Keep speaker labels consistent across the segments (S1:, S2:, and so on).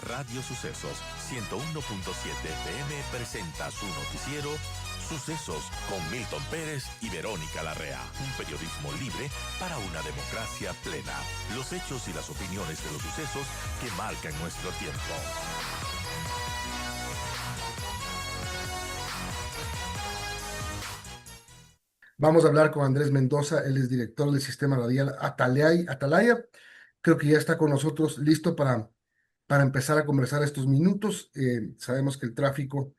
S1: Radio Sucesos 101.7 FM presenta su noticiero Sucesos con Milton Pérez y Verónica Larrea. Un periodismo libre para una democracia plena. Los hechos y las opiniones de los sucesos que marcan nuestro tiempo.
S2: Vamos a hablar con Andrés Mendoza, él es director del sistema radial Atalaya. Creo que ya está con nosotros listo para empezar a conversar estos minutos. Sabemos que el tráfico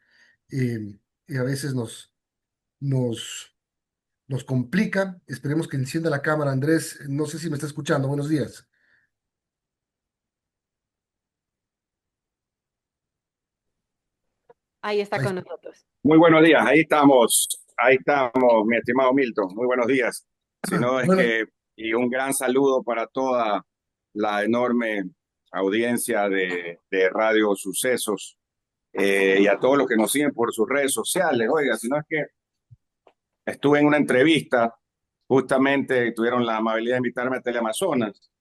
S2: a veces nos, nos complica. Esperemos que encienda la cámara. Andrés, no sé si me está escuchando. Buenos días.
S3: Ahí está
S2: Ahí
S3: con
S2: está.
S3: nosotros.
S4: Muy buenos días, ahí estamos, mi estimado Milton, muy buenos días. Si no es
S2: Bueno,
S4: que, y un gran saludo para toda la enorme audiencia de Radio Sucesos y a todos los que nos siguen por sus redes sociales. Oiga, si no es que estuve en una entrevista, justamente tuvieron la amabilidad de invitarme a Teleamazonas,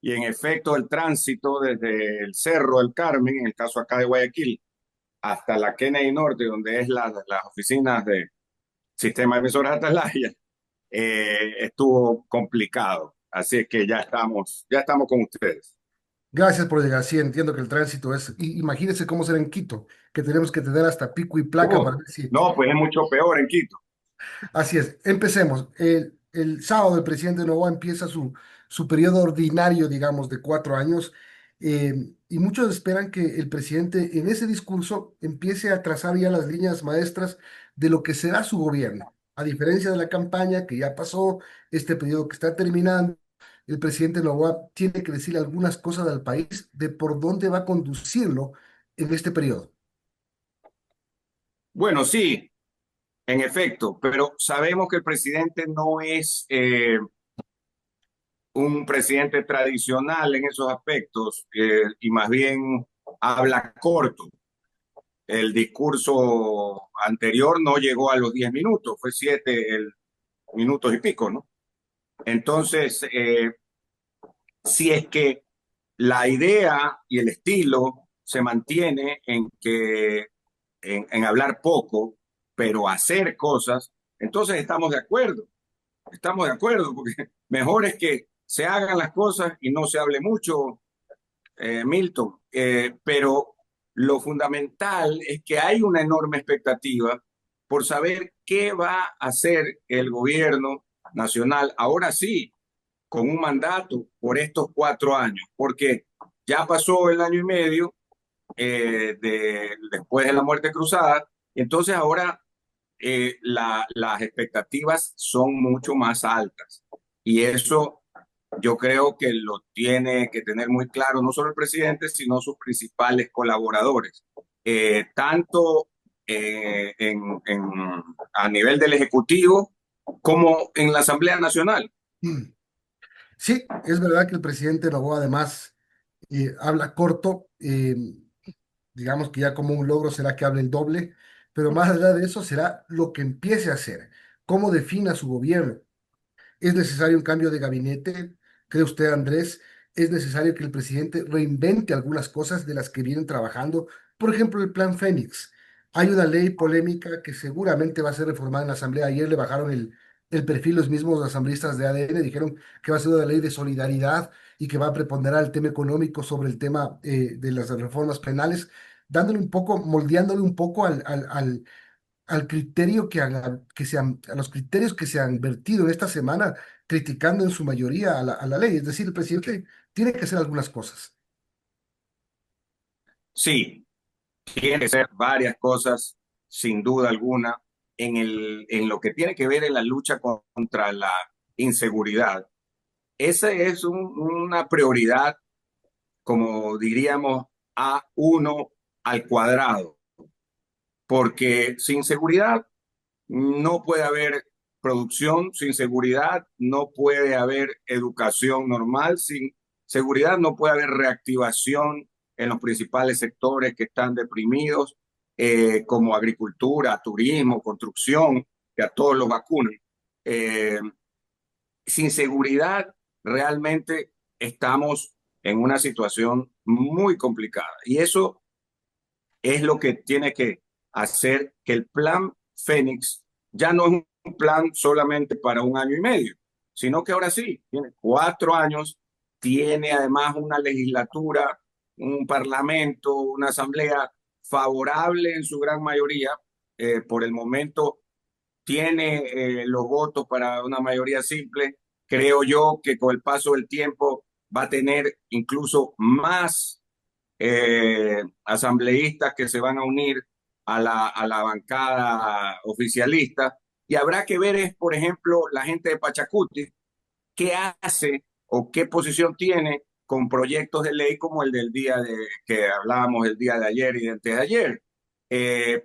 S4: y en efecto el tránsito desde el Cerro del Carmen, en el caso acá de Guayaquil, hasta la Kennedy Norte, donde es las oficinas de Sistema de Emisoras Atalaya, estuvo complicado. Así es que ya estamos con ustedes.
S2: gracias por llegar. Sí, entiendo que el tránsito es. Imagínense cómo será en Quito, que tenemos que tener hasta pico y placa para
S4: Uh,
S2: ver si.
S4: no, pues es mucho peor en Quito.
S2: Así es, empecemos. El sábado el presidente Noboa empieza su periodo ordinario, digamos, de 4 años, y muchos esperan que el presidente en ese discurso empiece a trazar ya las líneas maestras de lo que será su gobierno. A diferencia de la campaña que ya pasó, este periodo que está terminando, el presidente Noboa tiene que decir algunas cosas al país de por dónde va a conducirlo en este periodo.
S4: Bueno, sí, en efecto, pero sabemos que el presidente no es un presidente tradicional en esos aspectos y más bien habla corto. El discurso anterior no llegó a los 10 minutos, fue 7 minutos y pico, ¿no? Entonces, si es que la idea y el estilo se mantiene en hablar poco, pero hacer cosas, entonces estamos de acuerdo, porque mejor es que se hagan las cosas y no se hable mucho, Milton, pero lo fundamental es que hay una enorme expectativa por saber qué va a hacer el gobierno nacional, ahora sí, con un mandato por estos 4 años, porque ya pasó el año y medio después de la muerte cruzada, entonces ahora las expectativas son mucho más altas y eso yo creo que lo tiene que tener muy claro no solo el presidente, sino sus principales colaboradores, tanto a nivel del Ejecutivo como en la Asamblea Nacional.
S2: Sí, es verdad que el presidente Noboa además habla corto. Digamos que ya como un logro será que hable el doble, pero más allá de eso será lo que empiece a hacer, cómo defina su gobierno. ¿Es necesario un cambio de gabinete? ¿Cree usted, Andrés? ¿Es necesario que el presidente reinvente algunas cosas de las que vienen trabajando? Por ejemplo, el Plan Fénix. Hay una ley polémica que seguramente va a ser reformada en la Asamblea. Ayer le bajaron el perfil los mismos asambleístas de ADN, dijeron que va a ser una ley de solidaridad y que va a preponderar el tema económico sobre el tema de las reformas penales, dándole un poco, moldeándole un poco al criterio a los criterios que se han vertido en esta semana, criticando en su mayoría a la ley. Es decir, el presidente tiene que hacer algunas cosas.
S4: Sí, tiene que ser varias cosas, sin duda alguna, en lo que tiene que ver en la lucha contra la inseguridad. Esa es una prioridad, como diríamos, A1 al cuadrado, porque sin seguridad no puede haber producción, sin seguridad no puede haber educación normal, sin seguridad no puede haber reactivación en los principales sectores que están deprimidos, como agricultura, turismo, construcción, que a todos los vacunan. Eh, Sin seguridad realmente estamos en una situación muy complicada. Y eso es lo que tiene que hacer que el plan Fénix ya no es un plan solamente para un año y medio, sino que ahora sí, tiene 4 años, tiene además una legislatura, un parlamento, una asamblea favorable en su gran mayoría. Por el momento tiene los votos para una mayoría simple. Creo yo que con el paso del tiempo va a tener incluso más asambleístas que se van a unir a la bancada oficialista. Y habrá que ver, es, por ejemplo, la gente de Pachacuti, qué hace o qué posición tiene con proyectos de ley como el del día de que hablábamos el día de ayer y de antes de ayer.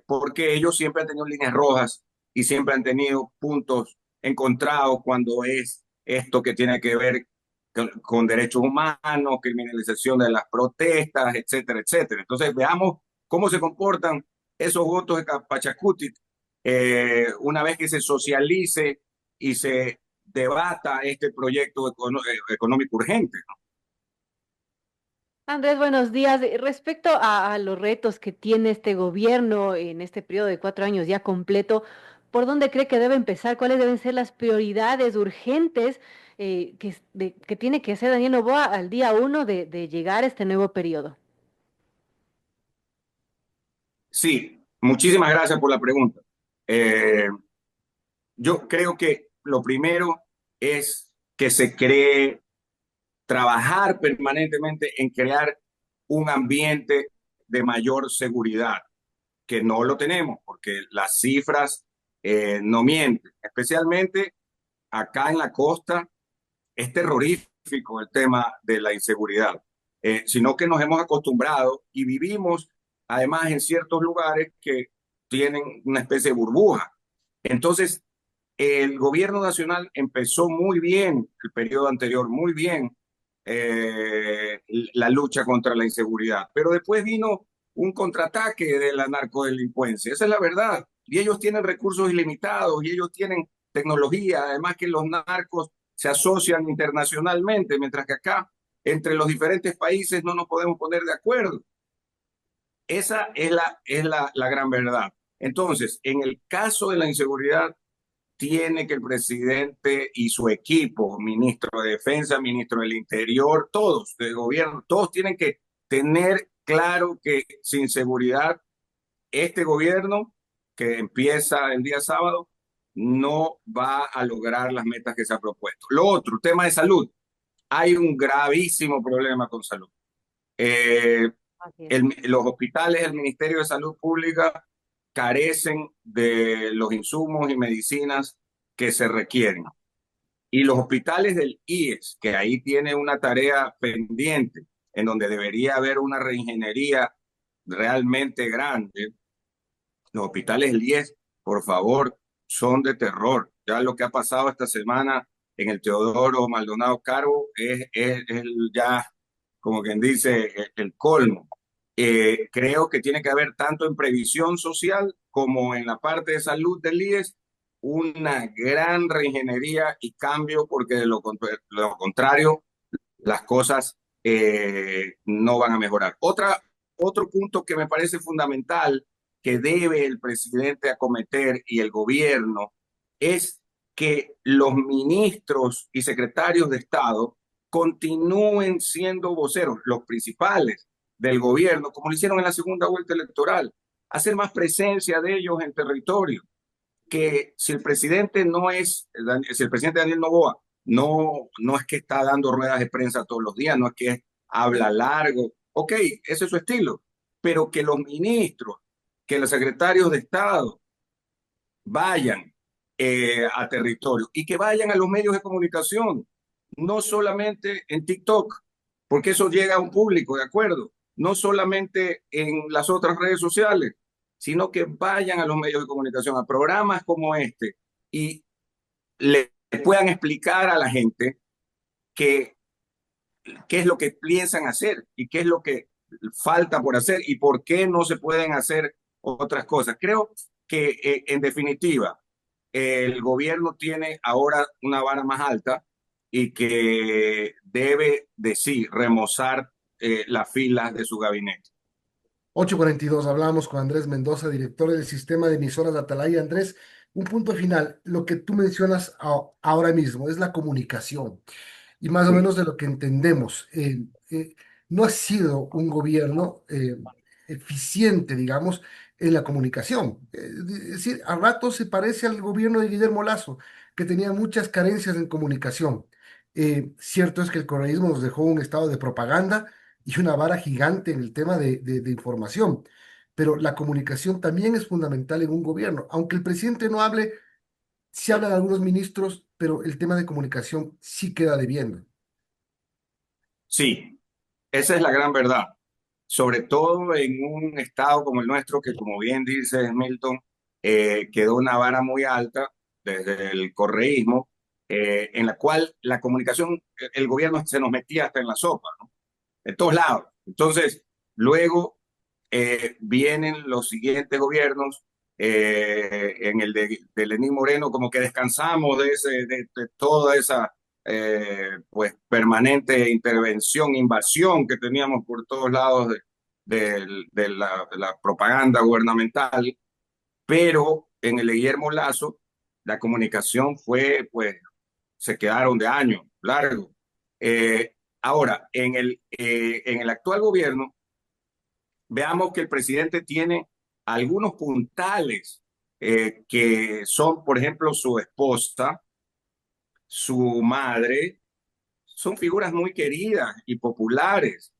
S4: Porque ellos siempre han tenido líneas rojas y siempre han tenido puntos encontrados cuando es esto que tiene que ver con derechos humanos, criminalización de las protestas, etcétera, etcétera. Entonces, veamos cómo se comportan esos votos de Pachacuti una vez que se socialice y se debata este proyecto económico urgente.
S3: Andrés, buenos días. Respecto a los retos que tiene este gobierno en este periodo de 4 años ya completo, ¿por dónde cree que debe empezar? ¿Cuáles deben ser las prioridades urgentes que tiene que hacer Daniel Noboa al día uno de llegar a este nuevo periodo?
S4: Sí, muchísimas gracias por la pregunta. Eh, yo creo que lo primero es que se cree, trabajar permanentemente en crear un ambiente de mayor seguridad, que no lo tenemos, porque las cifras no mienten, especialmente acá en la costa. Es terrorífico el tema de la inseguridad, sino que nos hemos acostumbrado y vivimos además en ciertos lugares que tienen una especie de burbuja. Entonces, el gobierno nacional empezó muy bien, el periodo anterior, muy bien, la lucha contra la inseguridad, pero después vino un contraataque de la narcodelincuencia, esa es la verdad, y ellos tienen recursos ilimitados y ellos tienen tecnología, además que los narcos se asocian internacionalmente, mientras que acá, entre los diferentes países, no nos podemos poner de acuerdo. Esa es la gran verdad. Entonces, en el caso de la inseguridad, tiene que el presidente y su equipo, ministro de Defensa, ministro del Interior, todos de gobierno, todos tienen que tener claro que sin seguridad, este gobierno que empieza el día sábado no va a lograr las metas que se ha propuesto. Lo otro, tema de salud. Hay un gravísimo problema con salud. Eh,
S3: Así es.
S4: los hospitales, el Ministerio de Salud Pública carecen de los insumos y medicinas que se requieren. Y los hospitales del IES, que ahí tiene una tarea pendiente, en donde debería haber una reingeniería realmente grande, los hospitales del IES, por favor, son de terror. Ya lo que ha pasado esta semana en el Teodoro Maldonado Carbo es ya, como quien dice, el colmo. Creo que tiene que haber tanto en previsión social como en la parte de salud del IES una gran reingeniería y cambio, porque de lo contrario las cosas no van a mejorar. Otro punto que me parece fundamental que debe el presidente acometer y el gobierno es que los ministros y secretarios de Estado continúen siendo voceros, los principales del gobierno, como lo hicieron en la segunda vuelta electoral, hacer más presencia de ellos en territorio, que si el presidente no es, si el presidente Daniel Noboa no es que está dando ruedas de prensa todos los días, no es que habla largo, ok, ese es su estilo, pero que los ministros, que los secretarios de Estado vayan a territorio y que vayan a los medios de comunicación, no solamente en TikTok, porque eso llega a un público, ¿de acuerdo? No solamente en las otras redes sociales, sino que vayan a los medios de comunicación, a programas como este, y le puedan explicar a la gente que, qué es lo que piensan hacer y qué es lo que falta por hacer y por qué no se pueden hacer otras cosas. Creo que, en definitiva, el gobierno tiene ahora una vara más alta y que debe de sí remozar las filas de su gabinete.
S2: 8:42, hablamos con Andrés Mendoza, director del sistema de emisoras de Atalaya. Andrés, un punto final, lo que tú mencionas ahora mismo es la comunicación y más o
S4: Sí,
S2: menos de lo que entendemos. No ha sido un gobierno eficiente, digamos, en la comunicación. Es decir, a ratos se parece al gobierno de Guillermo Lasso, que tenía muchas carencias en comunicación. Cierto es que el correísmo nos dejó un estado de propaganda y una vara gigante en el tema de información, pero la comunicación también es fundamental en un gobierno. Aunque el presidente no hable, sí hablan algunos ministros, pero el tema de comunicación sí queda debiendo.
S4: sí, esa es la gran verdad. Sobre todo en un estado como el nuestro, que como bien dice Milton, quedó una vara muy alta desde el correísmo, en la cual la comunicación, el gobierno se nos metía hasta en la sopa, ¿no? En todos lados. Entonces, luego vienen los siguientes gobiernos, en el de Lenín Moreno, como que descansamos de toda esa pues permanente intervención, invasión que teníamos por todos lados de la propaganda gubernamental, pero en el de Guillermo Lasso la comunicación fue, pues, se quedaron de años largos. Ahora, en el actual gobierno, veamos que el presidente tiene algunos puntales, que son, por ejemplo, su esposa, su madre, son figuras muy queridas y populares.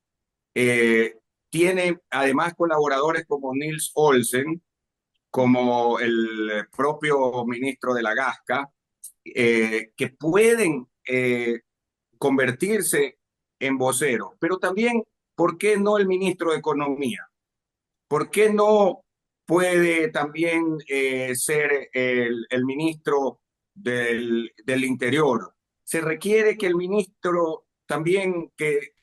S4: Eh, Tiene además colaboradores como Nils Olsen, como el propio ministro de la Gasca, que pueden convertirse en voceros, pero también, ¿por qué no el ministro de Economía? ¿Por qué no puede también ser el ministro del Interior? Se requiere que el ministro también que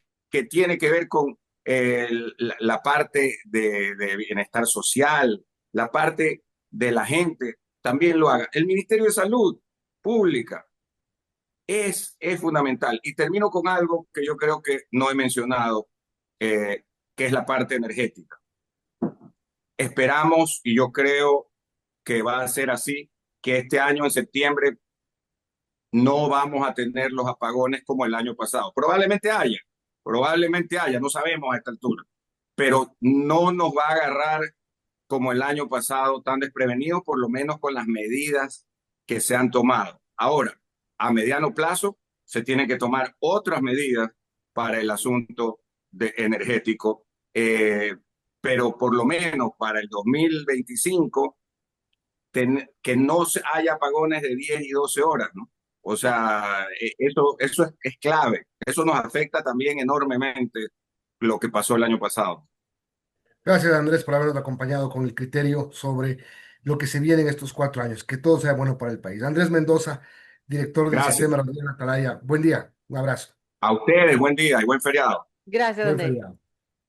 S4: tiene que ver con la parte de bienestar social, la parte de la gente, también lo haga. El Ministerio de Salud Pública es fundamental. Y termino con algo que yo creo que no he mencionado, que es la parte energética. Esperamos, y yo creo que va a ser así, que este año en septiembre no vamos a tener los apagones como el año pasado. Probablemente haya, no sabemos a esta altura, pero no nos va a agarrar como el año pasado tan desprevenidos, por lo menos con las medidas que se han tomado. Ahora, a mediano plazo, se tienen que tomar otras medidas para el asunto energético, pero por lo menos para el 2025, que no haya apagones de 10 y 12 horas, ¿no? O sea, eso es clave. Eso nos afecta también enormemente lo que pasó el año pasado.
S2: Gracias, Andrés, por habernos acompañado con el criterio sobre lo que se viene en estos 4 años. Que todo sea bueno para el país. Andrés Mendoza, director del
S4: Gracias.
S2: sistema Radial Atalaya. Buen día, un abrazo.
S4: A ustedes, buen día y buen feriado.
S3: Gracias,
S2: Buen
S3: Andrés.
S2: feriado.